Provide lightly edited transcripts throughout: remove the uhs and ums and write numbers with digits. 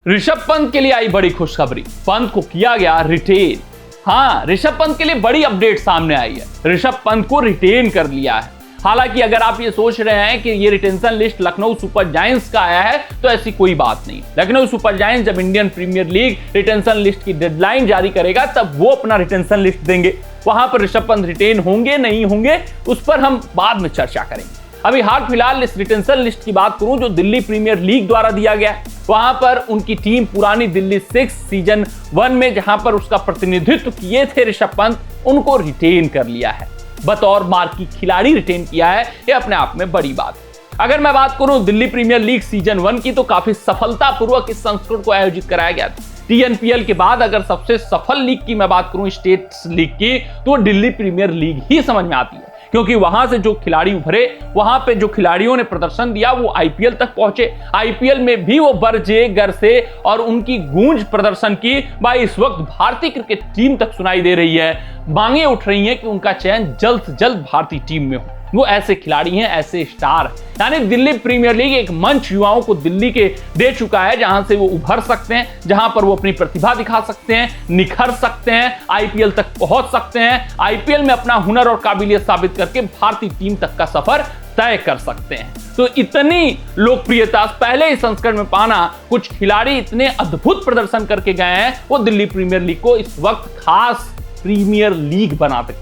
ऋषभ पंत के लिए आई बड़ी खुशखबरी, पंत को किया गया रिटेन। हाँ, ऋषभ पंत के लिए बड़ी अपडेट सामने आई है। ऋषभ पंत को रिटेन कर लिया है। हालांकि अगर आप ये सोच रहे हैं कि ये retention list Lucknow Super Giants का आया है, तो ऐसी कोई बात नहीं। लखनऊ सुपर जायंट्स जब Indian Premier League retention list की डेडलाइन जारी करेगा, तब वो अपना रिटेंशन लिस्ट देंगे। वहां पर ऋषभ पंत रिटेन होंगे नहीं होंगे, उस पर हम बाद में चर्चा करेंगे। अभी हाल फिलहाल इस रिटेंशन लिस्ट की बात करूं जो दिल्ली प्रीमियर लीग द्वारा दिया गया, वहां पर उनकी टीम पुरानी दिल्ली 6 सीजन 1 में जहां पर उसका प्रतिनिधित्व किए थे ऋषभ पंत, उनको रिटेन कर लिया है। बतौर मार्की खिलाड़ी रिटेन किया है, यह अपने आप में बड़ी बात है। अगर मैं बात करूं दिल्ली प्रीमियर लीग सीजन 1 की, तो काफी सफलतापूर्वक इस संस्करण को आयोजित कराया गया था। टीएनपीएल के बाद अगर सबसे सफल लीग की मैं बात करूं स्टेट लीग की, तो दिल्ली प्रीमियर लीग ही समझ में आती है, क्योंकि वहां से जो खिलाड़ी उभरे, वहां पे जो खिलाड़ियों ने प्रदर्शन दिया, वो आईपीएल तक पहुंचे। आईपीएल में भी वो बरजे गर से और उनकी गूंज प्रदर्शन की भाई इस वक्त भारतीय क्रिकेट टीम तक सुनाई दे रही है। मांगे उठ रही हैं कि उनका चयन जल्द से जल्द भारतीय टीम में हो। वो ऐसे खिलाड़ी हैं, ऐसे स्टार। यानी दिल्ली प्रीमियर लीग एक मंच युवाओं को दिल्ली के दे चुका है, जहां से वो उभर सकते हैं, जहां पर वो अपनी प्रतिभा दिखा सकते हैं, निखर सकते हैं, आईपीएल तक पहुंच सकते हैं, आईपीएल में अपना हुनर और काबिलियत साबित करके भारतीय टीम तक का सफर तय कर सकते हैं। तो इतनी लोकप्रियता पहले इस संस्करण में पाना, कुछ खिलाड़ी इतने अद्भुत प्रदर्शन करके गए हैं, वो दिल्ली प्रीमियर लीग को इस वक्त खास प्रीमियर लीग बनाते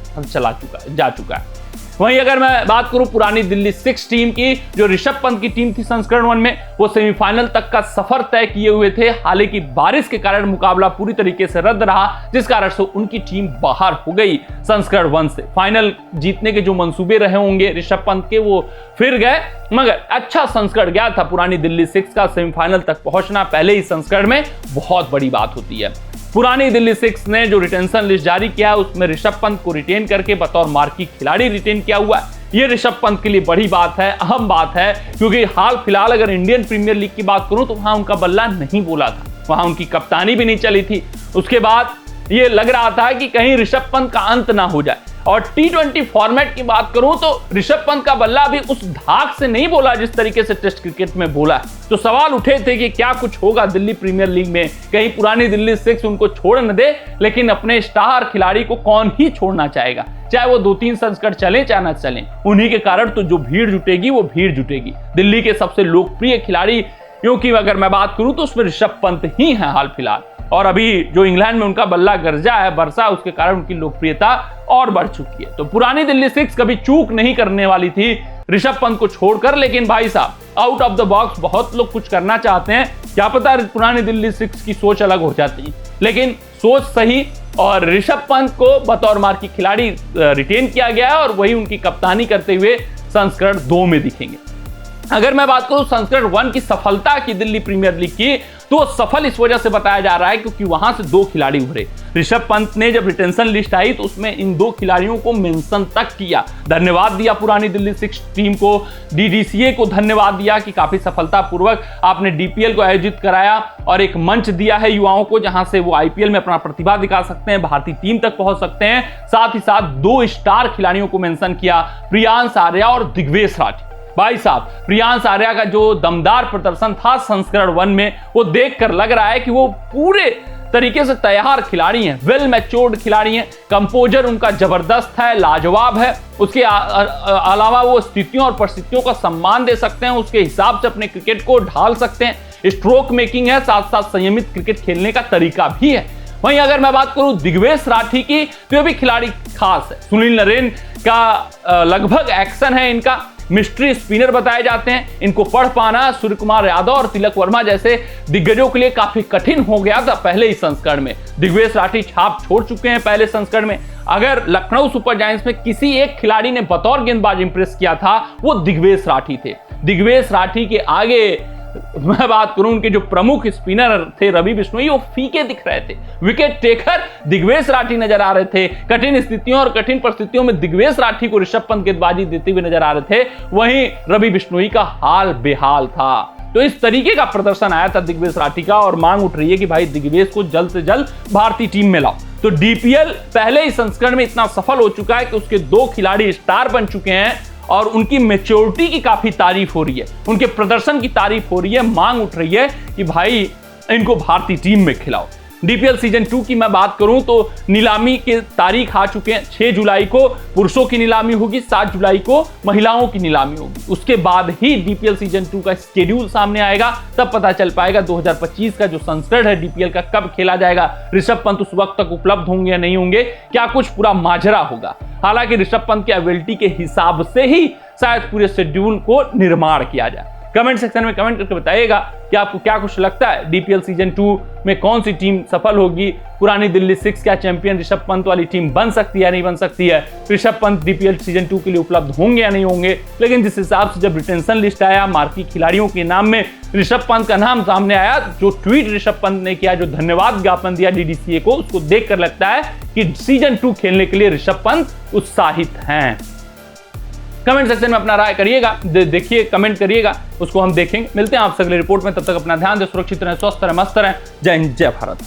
जा चुका है। वहीं अगर मैं बात करूं पुरानी दिल्ली 6 टीम की, जो ऋषभ पंत की टीम थी संस्करण 1 में, वो सेमीफाइनल तक का सफर तय किए हुए थे। हालांकि बारिश के कारण मुकाबला पूरी तरीके से रद्द रहा, जिस कारण से उनकी टीम बाहर हो गई संस्करण 1 से। फाइनल जीतने के जो मंसूबे रहे होंगे ऋषभ पंत के, वो फिर गए, मगर अच्छा संस्करण गया था पुरानी दिल्ली 6 का। सेमीफाइनल तक पहुंचना पहले ही संस्करण में बहुत बड़ी बात होती है। पुरानी दिल्ली 6 ने जो रिटेंशन लिस्ट जारी किया, उसमें ऋषभ पंत को रिटेन करके बतौर मार्की खिलाड़ी रिटेन किया हुआ है। ये ऋषभ पंत के लिए बड़ी बात है, अहम बात है, क्योंकि हाल फिलहाल अगर इंडियन प्रीमियर लीग की बात करूं, तो वहां उनका बल्ला नहीं बोला था, वहां उनकी कप्तानी भी नहीं चली थी। उसके बाद ये लग रहा था कि कहीं ऋषभ पंत का अंत ना हो जाए। और T20 फॉर्मेट की बात करूं, तो ऋषभ पंत का बल्ला भी उस धाक से नहीं बोला जिस तरीके से टेस्ट क्रिकेट में बोला। तो सवाल उठे थे कि क्या कुछ होगा दिल्ली प्रीमियर लीग में, कहीं पुरानी दिल्ली 6 उनको छोड़ न दे। लेकिन अपने स्टार खिलाड़ी को कौन ही छोड़ना चाहेगा, चाहे वो 2-3 संस्करण चले चाहे ना चले। उन्हीं के कारण तो जो भीड़ जुटेगी वो भीड़ जुटेगी। दिल्ली के सबसे लोकप्रिय खिलाड़ी क्योंकि अगर मैं बात करूं, तो उसमें ऋषभ पंत ही है हाल फिलहाल। और अभी जो इंग्लैंड में उनका बल्ला गरजा है, बरसा, उसके कारण उनकी लोकप्रियता और बढ़ चुकी है। तो पुरानी दिल्ली 6 कभी चूक नहीं करने वाली थी ऋषभ पंत को छोड़कर। लेकिन भाई साहब, आउट ऑफ द बॉक्स बहुत लोग कुछ करना चाहते हैं, क्या पता पुरानी दिल्ली 6 की सोच अलग हो जाती, लेकिन सोच सही। और ऋषभ पंत को बतौर मार्की खिलाड़ी रिटेन किया गया है, और वही उनकी कप्तानी करते हुए संस्करण 2 में दिखेंगे। अगर मैं बात करूं संस्करण 1 की सफलता की दिल्ली प्रीमियर लीग की, तो सफल इस वजह से बताया जा रहा है क्योंकि वहां से 2 खिलाड़ी उभरे। ऋषभ पंत ने जब रिटेंशन लिस्ट आई, तो उसमें इन 2 खिलाड़ियों को मेंशन तक किया, धन्यवाद दिया पुरानी दिल्ली 6 टीम को, डीडीसीए को धन्यवाद दिया कि काफी सफलतापूर्वक आपने डीपीएल को आयोजित कराया और एक मंच दिया है युवाओं को, जहां से वो आईपीएल में अपना प्रतिभा दिखा सकते हैं, भारतीय टीम तक पहुंच सकते हैं। साथ ही साथ 2 स्टार खिलाड़ियों को मेंशन किया, प्रियांश आर्या और दिग्वेश राठी। भाई साहब, प्रियांश आर्या का जो दमदार प्रदर्शन था संस्करण 1 में, वो देखकर लग रहा है कि वो पूरे तरीके से तैयार खिलाड़ी हैं, वेल मैच्योर्ड खिलाड़ी हैं। कंपोजर उनका जबरदस्त है, लाजवाब है। उसके अलावा वो स्थितियों और परिस्थितियों का सम्मान दे सकते हैं, उसके हिसाब से अपने क्रिकेट को ढाल सकते हैं। स्ट्रोक मेकिंग है, साथ साथ संयमित क्रिकेट खेलने का तरीका भी है। वहीं अगर मैं बात करूं दिग्वेश राठी की, तो ये भी खिलाड़ी खास है। सुनील नरेन का लगभग एक्शन है इनका, मिस्ट्री स्पिनर बताए जाते हैं। इनको पढ़ पाना सूर्य कुमार यादव और तिलक वर्मा जैसे दिग्गजों के लिए काफी कठिन हो गया था पहले ही संस्करण में। दिग्वेश राठी छाप छोड़ चुके हैं पहले संस्करण में। अगर लखनऊ सुपर जायंट्स में किसी एक खिलाड़ी ने बतौर गेंदबाज इंप्रेस किया था, वो दिग्वेश राठी थे। दिग्वेश राठी के आगे मैं बात करूं, उनके जो प्रमुख स्पिनर थे रवि बिश्नोई, वो फीके दिख रहे थे। विकेट टेकर दिग्वेश राठी नजर आ रहे थे। कठिन स्थितियों और कठिन परिस्थितियों में दिग्वेश राठी को ऋषभ पंत गेंदबाजी देते हुए नजर आ रहे थे। वहीं रवि बिश्नोई का हाल बेहाल था। तो इस तरीके का प्रदर्शन आया था दिग्वेश राठी का, और मांग उठ रही है कि भाई दिग्वेश को जल्द से जल्द भारतीय टीम में लाओ। तो डीपीएल पहले ही संस्करण में इतना सफल हो चुका है कि उसके 2 खिलाड़ी स्टार बन चुके हैं, और उनकी मैच्योरिटी की काफी तारीफ हो रही है, उनके प्रदर्शन की तारीफ हो रही है। मांग उठ रही है कि भाई इनको भारतीय टीम में खिलाओ। डीपीएल सीजन 2 की मैं बात करूं तो नीलामी के तारीख आ चुके हैं। 6 जुलाई को पुरुषों की नीलामी होगी, 7 जुलाई को महिलाओं की नीलामी होगी। उसके बाद ही डीपीएल सीजन 2 का शेड्यूल सामने आएगा, तब पता चल पाएगा 2025 का जो संस्करण है डीपीएल का कब खेला जाएगा। ऋषभ पंत उस वक्त तक उपलब्ध होंगे या नहीं होंगे, क्या कुछ पूरा माजरा होगा। हालांकि ऋषभ पंत के एबिलिटी के हिसाब से ही शायद पूरे शेड्यूल को निर्माण किया जाए। कमेंट सेक्शन में कमेंट करके बताइएगा कि आपको क्या कुछ लगता है, डीपीएल सीजन 2 में कौन सी टीम सफल होगी। पुरानी दिल्ली 6 क्या चैंपियन ऋषभ पंत वाली टीम बन सकती है या नहीं बन सकती है। ऋषभ पंत डीपीएल सीजन 2 के लिए उपलब्ध होंगे या नहीं होंगे। लेकिन जिस हिसाब से जब रिटेंशन लिस्ट आया, मार्की खिलाड़ियों के नाम में ऋषभ पंत का नाम सामने आया, जो ट्वीट ऋषभ पंत ने किया, जो धन्यवाद ज्ञापन दिया डीडीसीए को, उसको देखकर लगता है कि सीजन 2 खेलने के लिए ऋषभ पंत उत्साहित हैं। कमेंट सेक्शन में अपना राय करिएगा, देखिए, कमेंट करिएगा, उसको हम देखेंगे। मिलते हैं आपसे अगले रिपोर्ट में, तब तक अपना ध्यान दें, सुरक्षित रहें, स्वस्थ रहें, मस्त रहें। जय हिंद, जय भारत।